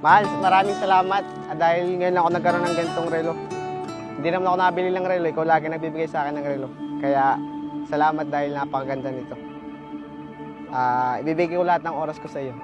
Mahal, maraming salamat dahil ngayon ako nagkaroon ng ganitong relo. Hindi naman ako nabili ng relo, ikaw lagi nagbibigay sa akin ng relo. Kaya salamat dahil napakaganda nito. Ibibigay ko lahat ng oras ko sa iyo.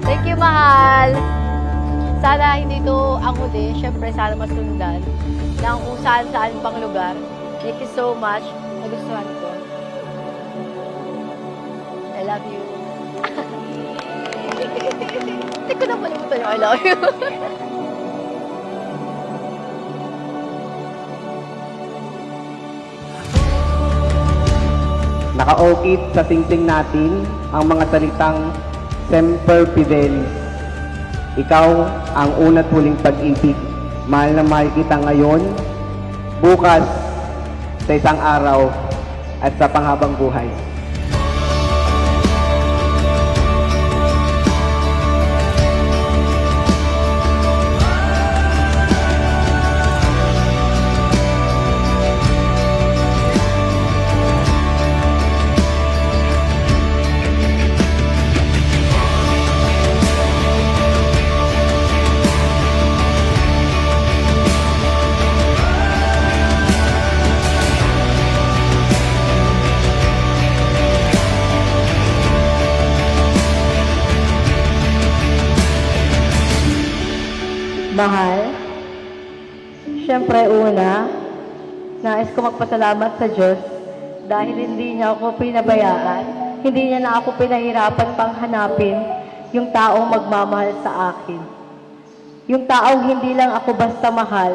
Thank you, mahal. Sana hindi to ang huli. Siyempre, sana masundan ng kung saan-saan pang lugar. Thank you so much. Nagustuhan ko. I love you. Hindi ko napalimutan yung I love you. Nakaukit sa singsing natin ang mga salitang Semper Fidelis. Ikaw ang una't huling pag-ibig. Mahal na mahal kita ngayon, bukas, sa isang araw, at sa panghabang buhay. Mahal, siyempre una, nais ko magpasalamat sa Diyos dahil hindi niya ako pinabayaan, hindi niya na ako pinahirapan pang hanapin yung taong magmamahal sa akin. Yung taong hindi lang ako basta mahal,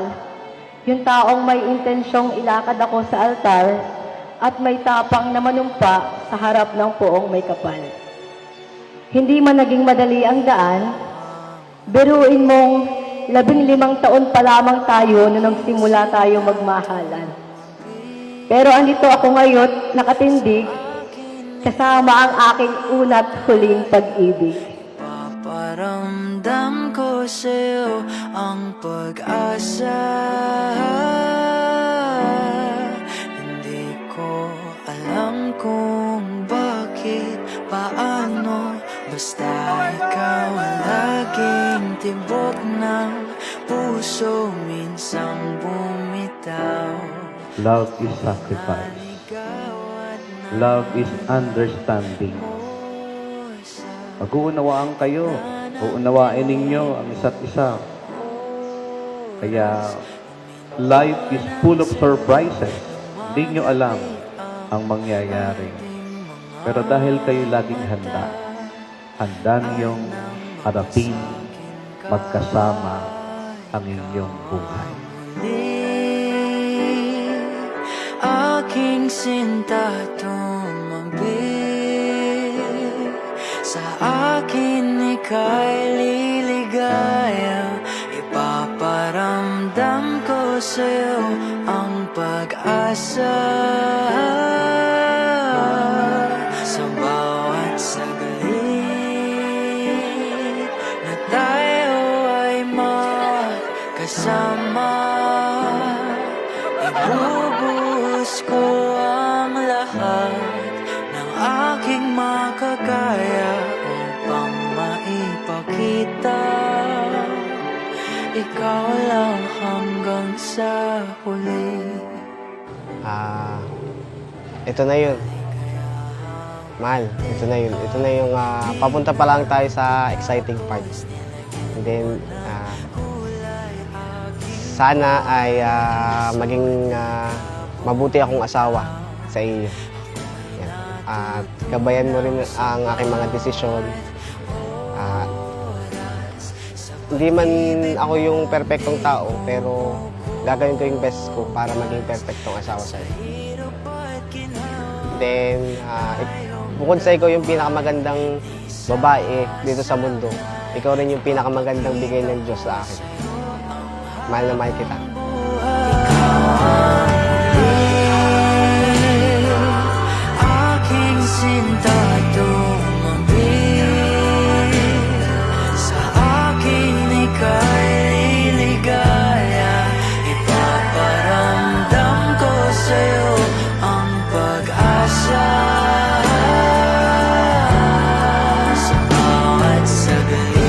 yung taong may intensyong ilakad ako sa altar at may tapang na manumpa sa harap ng poong may kapal. Hindi man naging madali ang daan, biruin mong 15 taon pa lamang tayo nung nagsimula tayo magmahalan. Pero andito ako ngayon, nakatindig, kasama ang aking una't huling pag-ibig. Paparamdam ko sa'yo ang pag-asa. Hindi ko alam kung bakit, paano, basta ikaw ang laging tibok ng puso, minsang bumitaw. Love is sacrifice. Love is understanding. Pag-uunawaan kayo, uunawain ninyo ang isa't isa. Kaya, life is full of surprises. Hindi nyo alam ang mangyayari. Pero dahil kayo laging handa niyong harapin magkasama ang inyong buhay. Aking sinta tumabi, sa akin ika'y liligaya. Ipaparamdam ko sa'yo ang pag-asa. Sa bawat saglit na tayo ay magkasama, ibubuhos ko ang lahat ng aking makakaya upang maipakita ikaw lang hanggang sa huli. Ito na yun. Mahal, ito na yun. Ito na yung papunta pa lang tayo sa exciting part. And then, sana ay maging mabuti akong asawa sa iyo. Yan. At gabayan mo rin ang aking mga desisyon. Hindi man ako yung perfectong tao, pero gagawin ko yung best ko para maging perfectong asawa sa iyo. Then, bukod sa ikaw yung pinakamagandang babae dito sa mundo, ikaw rin yung pinakamagandang bigay ng Diyos sa akin. Mahal na mahal kita. Aking sinta tumabi, sa akin ika'y ligaya. Ipaparamdam ko sa'yo ang pag-asa. Sa bawat saglit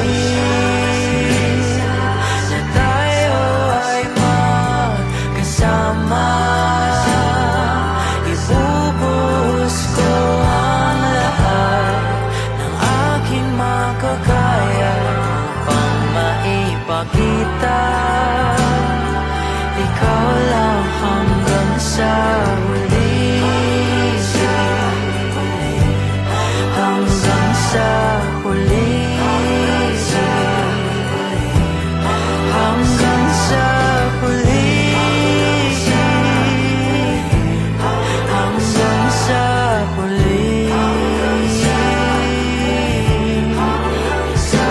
na tayo ay magkasama, ibubuhos ko ang lahat ng aking makakaya upang maipakita ikaw lang hanggang sa huli. Hanggang sa huli. Hanggang sa huli. Hanggang sa huli. Sa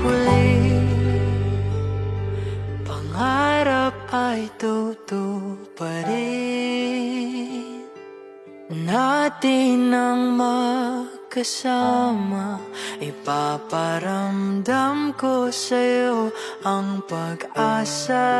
huli. Pangarap ay tutuparin natin ang magkasama. Ipaparamdam ko sa'yo ang pag-asa.